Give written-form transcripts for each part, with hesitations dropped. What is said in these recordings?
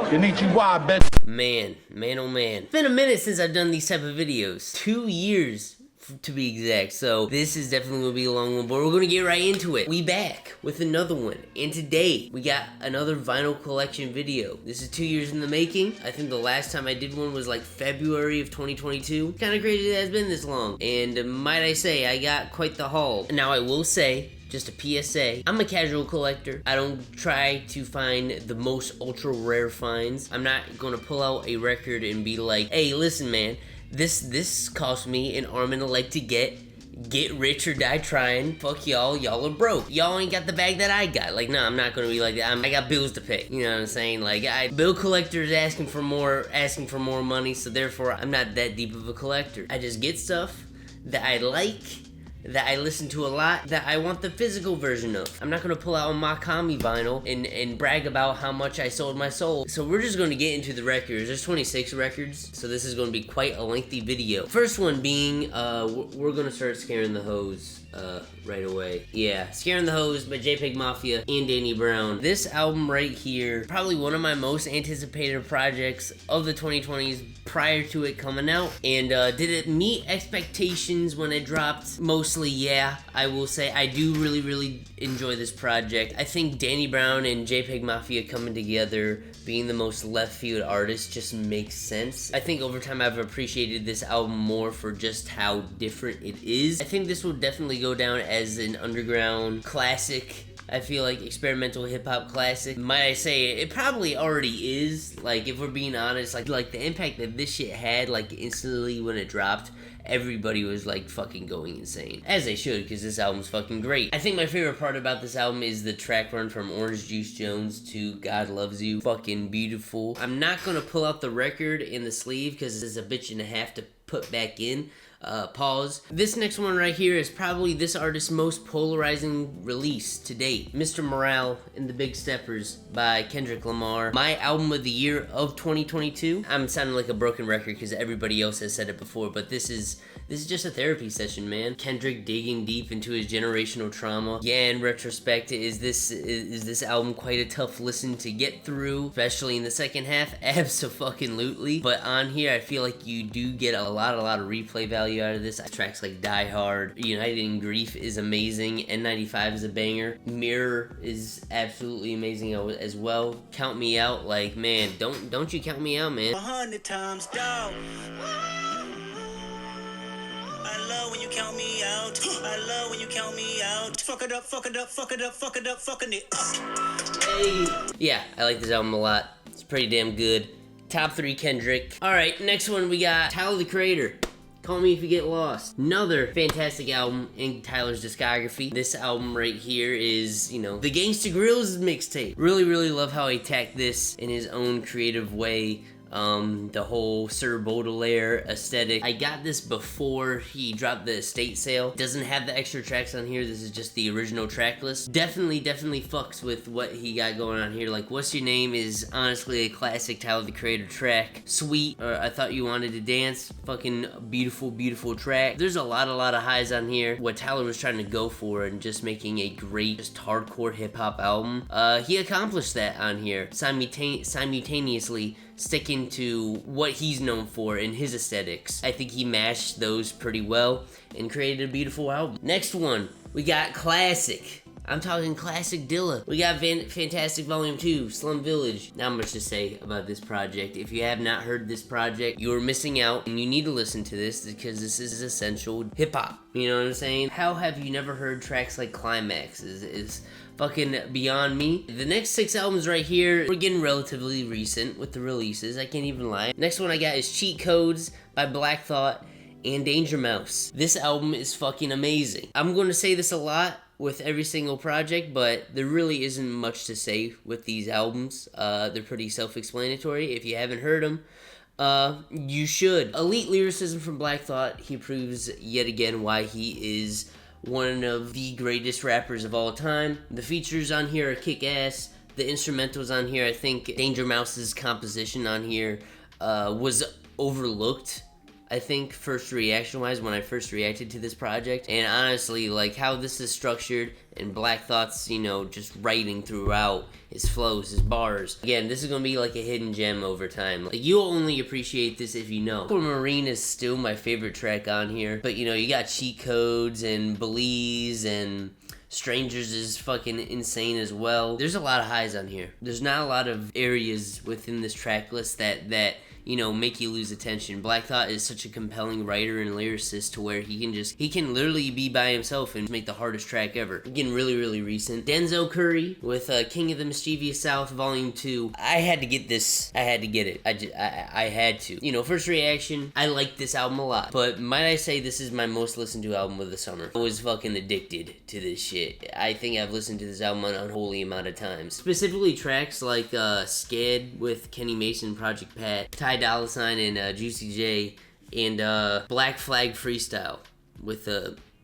Konnichiwa, bitch. Man, oh man. It's been a minute since I've done these type of videos. 2 years, to be exact. So this is definitely gonna be a long one, but we're gonna get right into it. We back with another one, and today we got another vinyl collection video. This is 2 years in the making. I think the last time I did one was like February of 2022. Kind of crazy that it's been this long, and might I say, I got quite the haul. Now I will say, just a PSA, I'm a casual collector. I don't try to find the most ultra rare finds. I'm not gonna pull out a record and be like, hey, listen man, this cost me an arm and a leg to get rich or die trying. Fuck y'all are broke. Y'all ain't got the bag that I got. Like, no, I'm not gonna be like that. I got bills to pay. You know what I'm saying? Like, bill collectors asking for more money, so therefore I'm not that deep of a collector. I just get stuff that I like, that I listen to a lot, that I want the physical version of. I'm not gonna pull out a Makami vinyl and brag about how much I sold my soul. So we're just gonna get into the records. There's 26 records, so this is gonna be quite a lengthy video. First one being, we're gonna start Scaring the Hoes right away. Yeah, Scaring the Hoes by b.i.g Mafia and Danny Brown. This album right here, probably one of my most anticipated projects of the 2020s prior to it coming out. And did it meet expectations when it dropped? Mostly, yeah. I will say I do really enjoy this project. I think Danny Brown and b.i.g Mafia coming together, being the most left field artist, just makes sense. I think over time I've appreciated this album more for just how different it is. I think this will definitely go down as an underground classic. I feel like experimental hip-hop classic. Might I say, it probably already is. Like, if we're being honest, like the impact that this shit had, like, instantly when it dropped, everybody was, like, fucking going insane. As they should, because this album's fucking great. I think my favorite part about this album is the track run from Orange Juice Jones to God Loves You. Fucking beautiful. I'm not gonna pull out the record in the sleeve, because it's a bitch and a half to put back in. Pause. This next one right here is probably this artist's most polarizing release to date. Mr. Morale and the Big Steppers by Kendrick Lamar. My album of the year of 2022. I'm sounding like a broken record because everybody else has said it before, but this is just a therapy session, man. Kendrick digging deep into his generational trauma. Yeah, in retrospect, is this album quite a tough listen to get through, especially in the second half? Abso-fucking-lutely. But on here, I feel like you do get a lot of replay value out of this. Tracks like Die Hard, United in Grief is amazing, N95 is a banger, Mirror is absolutely amazing as well. Count Me Out, like, man, don't you count me out, man. 100 times down. I love when you count me out. I love when you count me out. Fuck it up, fucking it up. Hey. Yeah, I like this album a lot. It's pretty damn good. Top 3 Kendrick. Alright, next one we got Tyler the Creator. Call Me If You Get Lost. Another fantastic album in Tyler's discography. This album right here is, the Gangsta Grillz mixtape. Really love how he attacked this in his own creative way. The whole Sir Baudelaire aesthetic. I got this before he dropped the estate sale. Doesn't have the extra tracks on here. This is just the original track list. Definitely fucks with what he got going on here. Like, What's Your Name is honestly a classic Tyler the Creator track. Sweet, or I Thought You Wanted to Dance. Fucking beautiful track. There's a lot of highs on here. What Tyler was trying to go for and just making a great, just hardcore hip-hop album. He accomplished that on here. Simultaneously sticking to what he's known for in his aesthetics. I think he mashed those pretty well and created a beautiful album. Next one, we got classic. I'm talking classic Dilla. We got Fantastic Volume 2, Slum Village. Not much to say about this project. If you have not heard this project, you're missing out, and you need to listen to this because this is essential hip-hop. You know what I'm saying? How have you never heard tracks like Climax? Is fucking beyond me. The next 6 albums right here, we're getting relatively recent with the releases. I can't even lie. Next one I got is Cheat Codes by Black Thought and Danger Mouse. This album is fucking amazing. I'm going to say this a lot with every single project, but there really isn't much to say with these albums. They're pretty self-explanatory. If you haven't heard them, you should. Elite lyricism from Black Thought. He proves yet again why he is one of the greatest rappers of all time. The features on here are kick-ass. The instrumentals on here, I think Danger Mouse's composition on here was overlooked. I think first reaction wise when I first reacted to this project, and honestly like how this is structured and Black Thought's, you know, just writing throughout, his flows, his bars. Again, this is gonna be like a hidden gem over time. Like, you'll only appreciate this if you know. Marine is still my favorite track on here, but you know, you got Cheat Codes and Belize and Strangers is fucking insane as well. There's a lot of highs on here. There's not a lot of areas within this track list that you know, make you lose attention. Black Thought is such a compelling writer and lyricist to where he can literally be by himself and make the hardest track ever. Again, really, really recent. Denzel Curry with King of the Mischievous South Volume 2. I had to get this. I had to get it. I had to. You know, first reaction, I like this album a lot. But might I say this is my most listened to album of the summer. I was fucking addicted to this shit. I think I've listened to this album an unholy amount of times. Specifically tracks like Sked with Kenny Mason, Project Pat, Ty Dolla Sign and Juicy J, and Black Flag Freestyle with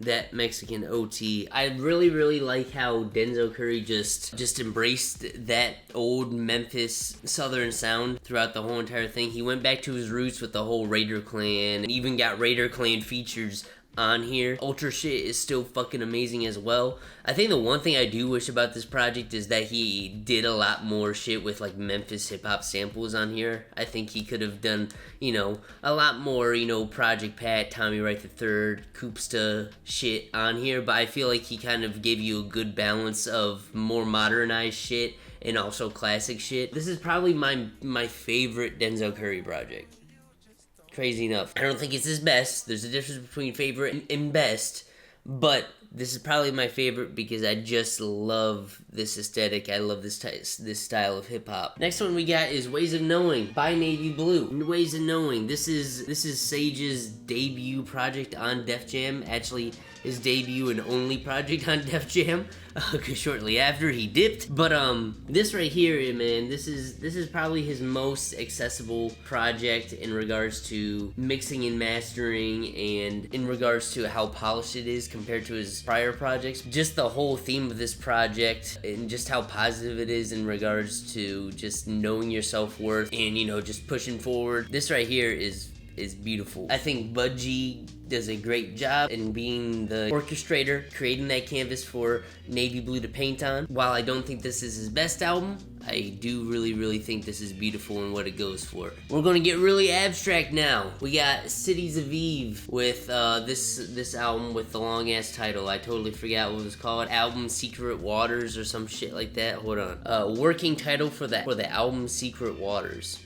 that Mexican OT. I really, really like how Denzel Curry just embraced that old Memphis Southern sound throughout the whole entire thing. He went back to his roots with the whole Raider Clan, and even got Raider Clan features on here. Ultra shit is still fucking amazing as well. I think the one thing I do wish about this project is that he did a lot more shit with like Memphis hip-hop samples on here. I think he could have done, you know, a lot more, you know, Project Pat, Tommy Wright III, Koopsta shit on here, but I feel like he kind of gave you a good balance of more modernized shit and also classic shit. This is probably my favorite Denzel Curry project. Crazy enough. I don't think it's his best. There's a difference between favorite and best, but this is probably my favorite because I just love this aesthetic. I love this style of hip hop. Next one we got is Ways of Knowing by Navy Blue. Ways of Knowing. This is Sage's debut project on Def Jam. Actually, his debut and only project on Def Jam, because shortly after he dipped. But this right here, man, this is probably his most accessible project in regards to mixing and mastering, and in regards to how polished it is compared to his prior projects. Just the whole theme of this project and just how positive it is in regards to just knowing your self-worth and, you know, just pushing forward. This right here is beautiful. I think b.i.g does a great job in being the orchestrator, creating that canvas for Navy Blue to paint on. While I don't think this is his best album, I do really, really think this is beautiful in what it goes for. We're gonna get really abstract now. We got Cities of Eve with this album with the long ass title. I totally forgot what it was called. Album Secret Waters or some shit like that. Hold on. Working title for the album Secret Waters.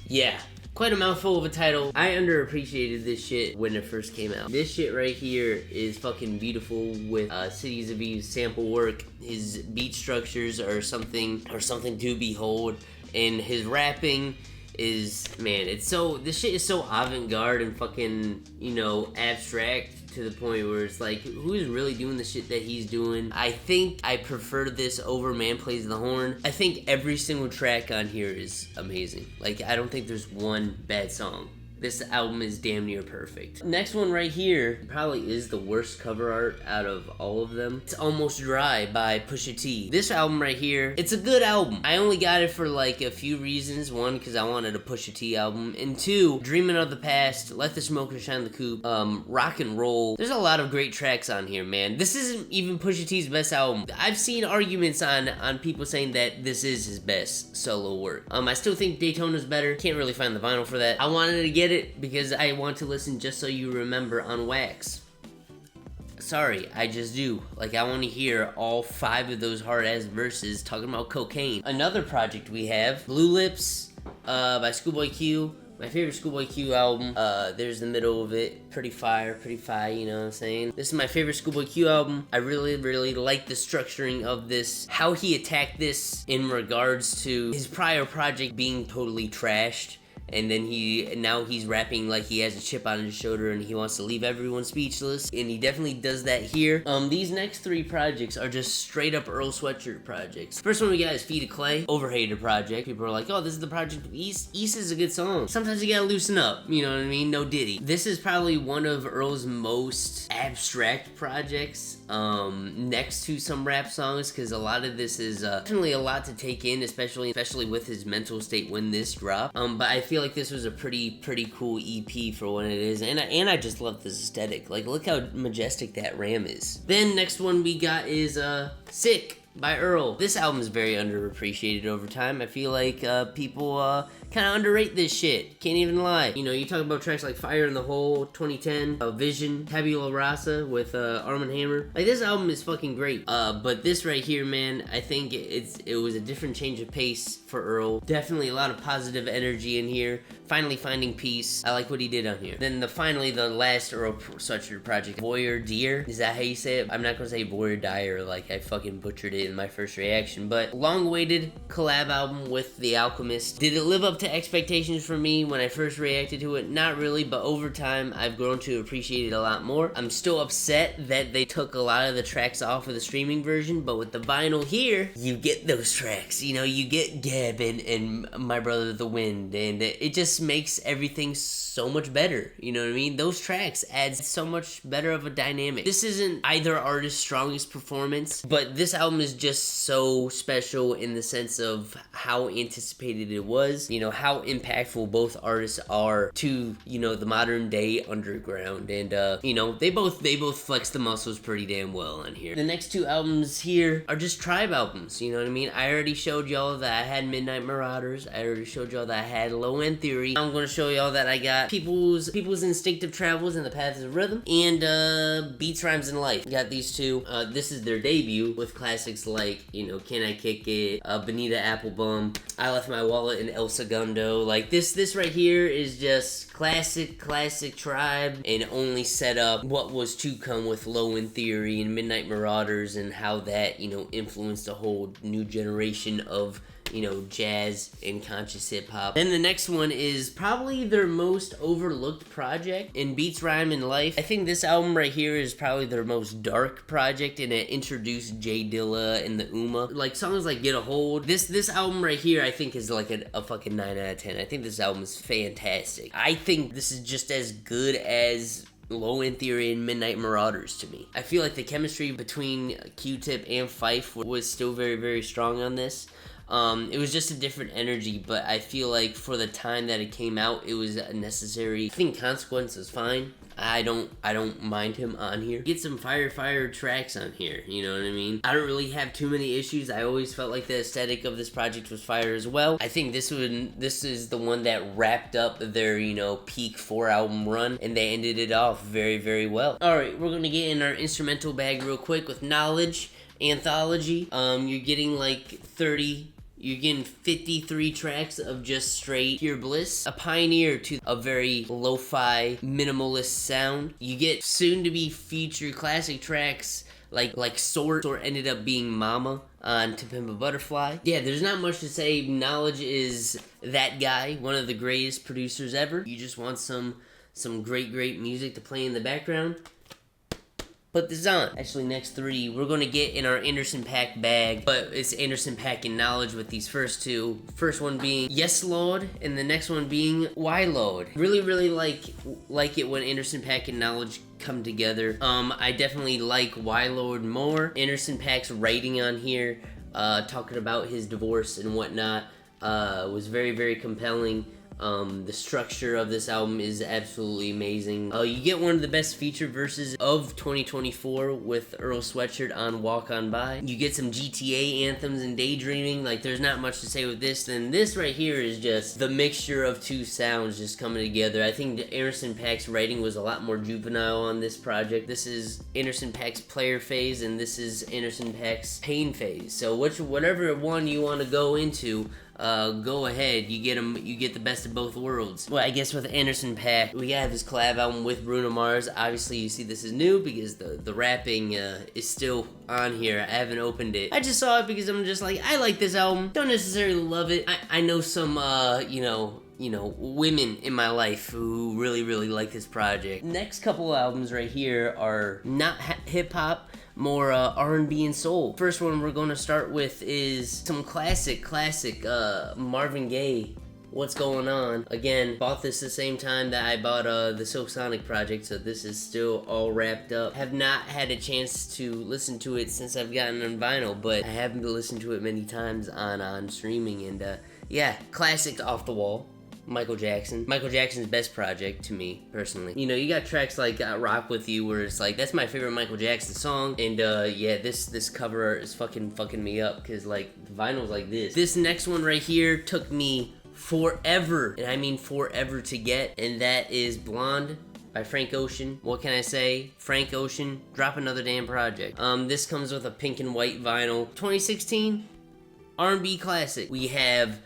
Yeah. Quite a mouthful of a title. I underappreciated this shit when it first came out. This shit right here is fucking beautiful with Cities of Eve's sample work. His beat structures are something to behold, and his rapping is, man, this shit is so avant-garde and fucking, you know, abstract to the point where it's like, who is really doing the shit that he's doing? I think I prefer this over Man Plays the Horn. I think every single track on here is amazing. Like, I don't think there's one bad song. This album is damn near perfect. Next one right here probably is the worst cover art out of all of them. It's Almost Dry by Pusha T. This album right here, it's a good album. I only got it for like a few reasons. One, because I wanted a Pusha T album. And two, Dreaming of the Past, Let the Smoker Shine the Coupe, Rock and Roll. There's a lot of great tracks on here, man. This isn't even Pusha T's best album. I've seen arguments on people saying that this is his best solo work. I still think Daytona's better. Can't really find the vinyl for that. I wanted to get it because I want to listen Just So You Remember on wax. Sorry, I just do. Like, I want to hear all 5 of those hard-ass verses talking about cocaine. Another project we have, Blue Lips by Schoolboy Q. My favorite Schoolboy Q album. There's the middle of it. Pretty fire, you know what I'm saying? This is my favorite Schoolboy Q album. I really, really like the structuring of this. How he attacked this in regards to his prior project being totally trashed. And then now he's rapping like he has a chip on his shoulder and he wants to leave everyone speechless. And he definitely does that here. These next 3 projects are just straight up Earl Sweatshirt projects. First one we got is Feet of Clay, overhated project. People are like, oh, this is the project of East. East is a good song. Sometimes you gotta loosen up, you know what I mean? No Diddy. This is probably one of Earl's most abstract projects, next to some rap songs, because a lot of this is definitely a lot to take in, especially with his mental state when this dropped. But I feel like this was a pretty cool EP for what it is, and I just love this aesthetic. Like, look how majestic that Ram is. Then next one we got is Sick by Earl. This album is very underappreciated over time. I feel like people kind of underrate this shit. Can't even lie. You know, you talk about tracks like Fire in the Hole, 2010, Vision, Tabula Rasa with Arm & Hammer. Like, this album is fucking great. But this right here, man, I think it was a different change of pace for Earl. Definitely a lot of positive energy in here. Finally finding peace. I like what he did on here. Then finally the last Earl Sweatshirt project, Voyeur Deer. Is that how you say it? I'm not gonna say Voyeur Dire like I fucking butchered it in my first reaction, but long-awaited collab album with The Alchemist. Did it live up to expectations for me when I first reacted to it? Not really, but over time I've grown to appreciate it a lot more. I'm still upset that they took a lot of the tracks off of the streaming version, but with the vinyl here, you get those tracks. You know, you get Gab and My Brother the Wind, and it just makes everything so much better. You know what I mean? Those tracks add so much better of a dynamic. This isn't either artist's strongest performance, but this album is just so special in the sense of how anticipated it was, you know, how impactful both artists are to, you know, the modern day underground, and you know, they both flex the muscles pretty damn well on here. The next two albums here are just tribe albums, you know what I mean? I already showed y'all that I had Midnight Marauders. I already showed y'all that I had Low End Theory. I'm gonna show y'all that I got People's Instinctive Travels and the Paths of Rhythm, and Beats, Rhymes, and Life. Got these two. This is their debut with classics like, you know, Can I Kick It, Bonita Applebum, I Left My Wallet, and El Segundo. Like, this right here is just classic Tribe, and only set up what was to come with Low End Theory and Midnight Marauders, and how that, you know, influenced a whole new generation of, you know, jazz and conscious hip-hop. Then the next one is probably their most overlooked project, in Beats, Rhyme, and Life. I think this album right here is probably their most dark project, and it introduced J Dilla and the Uma. Like, songs like Get a Hold. This album right here, I think, is like a fucking 9 out of 10. I think this album is fantastic. I think this is just as good as Low End Theory and Midnight Marauders to me. I feel like the chemistry between Q-Tip and Fife was still very strong on this. It was just a different energy, but I feel like for the time that it came out, it was necessary. I think Consequence is fine. I don't mind him on here. Get some fire tracks on here, you know what I mean? I don't really have too many issues. I always felt like the aesthetic of this project was fire as well. I think this is the one that wrapped up their, you know, peak 4-album run, and they ended it off very well. Alright, we're gonna get in our instrumental bag real quick with Knowledge Anthology. You're getting like 53 tracks of just straight pure bliss. A pioneer to a very lo-fi, minimalist sound. You get soon-to-be featured classic tracks like Sort ended up being Mama on To Pimp a Butterfly. Yeah, there's not much to say. Knowledge is that guy, one of the greatest producers ever. You just want some great music to play in the background? Put this on. Actually, next three, we're gonna get in our Anderson .Paak bag, but it's Anderson .Paak and Knowledge with these first two. First one being Yes Lord, and the next one being Why Lord. Really like it when Anderson .Paak and Knowledge come together. I definitely like Why Lord more. Anderson .Paak's writing on here, talking about his divorce and whatnot, was very compelling. The structure of this album is absolutely amazing. You get one of the best feature verses of 2024 with Earl Sweatshirt on Walk On By. You get some GTA anthems and daydreaming. Like, there's not much to say with this. Then this right here is just the mixture of two sounds just coming together. I think Anderson .Paak's writing was a lot more juvenile on this project. This is Anderson .Paak's player phase, and this is Anderson .Paak's pain phase. So whatever one you want to go into, go ahead. You get the best of both worlds. Well, I guess with Anderson .Paak, we have his collab album with Bruno Mars. Obviously, you see this is new because the rapping is still on here. I haven't opened it. I just saw it because I'm just like, I like this album. Don't necessarily love it. I know some, you know, women in my life who really like this project. Next couple albums right here are not hip-hop, more R&B and soul. First one we're gonna start with is some classic Marvin Gaye, What's Going On. Again, bought this the same time that I bought the Silk Sonic project, so this is still all wrapped up. Have not had a chance to listen to it since I've gotten on vinyl, but I have listened to it many times on streaming, and yeah, classic off the wall. Michael Jackson. Michael Jackson's best project to me, personally. You know, you got tracks like Rock With You, where it's like, that's my favorite Michael Jackson song. And yeah, this cover art is fucking me up, because like, the vinyl's like this. This next one right here took me forever, and I mean forever to get, and that is Blonde by Frank Ocean. What can I say? Frank Ocean, drop another damn project. This comes with a pink and white vinyl. 2016 R&B classic. We have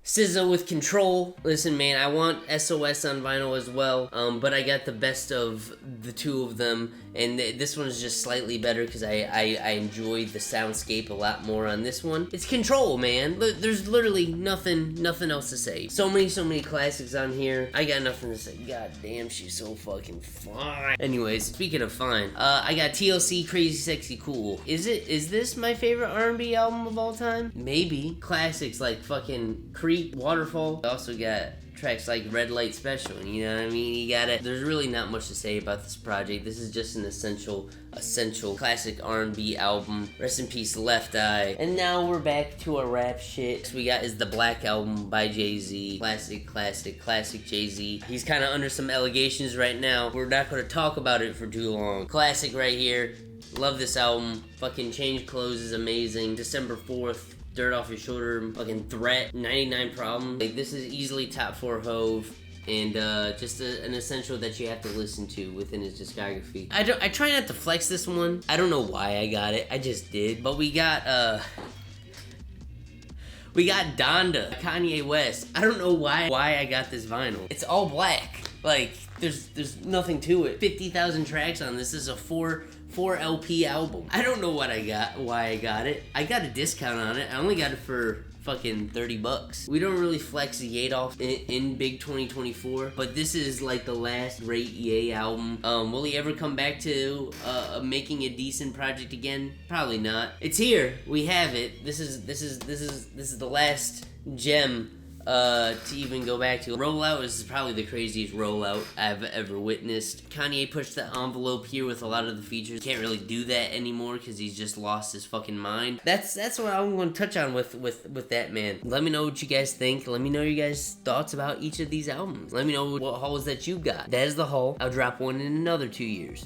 SZA with Control. Listen, man, I want SOS on vinyl as well, but I got the best of the two of them, and this one is just slightly better because I enjoyed the soundscape a lot more on this one. It's Control, man. There's literally nothing else to say. So many classics on here. I got nothing to say. God damn, she's so fucking fine. Anyways, speaking of fine, I got TLC, Crazy Sexy Cool. Is this my favorite R&B album of all time? Maybe. Classics like fucking Creep, Waterfall. I also got tracks like Red Light Special, you know what I mean? You got it. There's really not much to say about this project. This is just an essential classic R&B album. Rest in peace, Left Eye. And now we're back to our rap shit. Next we got is the Black Album by Jay-Z. Classic Jay-Z. He's kind of under some allegations right now. We're not going to talk about it for too long. Classic right here. Love this album. Fucking Change Clothes is amazing. December 4th. Dirt Off Your Shoulder, fucking Threat, 99 Problems. Like, this is easily top 4 Hove, and just an essential that you have to listen to within his discography. I try not to flex this one. I don't know why I got it. I just did. But we got Donda, Kanye West. I don't know why I got this vinyl. It's all black. Like, there's nothing to it. 50,000 tracks on this. This is a 4 LP album. I don't know why I got it. I got a discount on it. I only got it for fucking $30. We don't really flex Ye off in Big 2024, but this is like the last great Ye album. Will he ever come back to making a decent project again? Probably not. It's here. We have it. This is the last gem to even go back to. Rollout is probably the craziest rollout I've ever witnessed. Kanye pushed the envelope here with a lot of the features. Can't really do that anymore because he's just lost his fucking mind. That's what I'm going to touch on with that, man. Let me know what you guys think. Let me know your guys' thoughts about each of these albums. Let me know what hauls that you got. That is the haul. I'll drop one in another 2 years.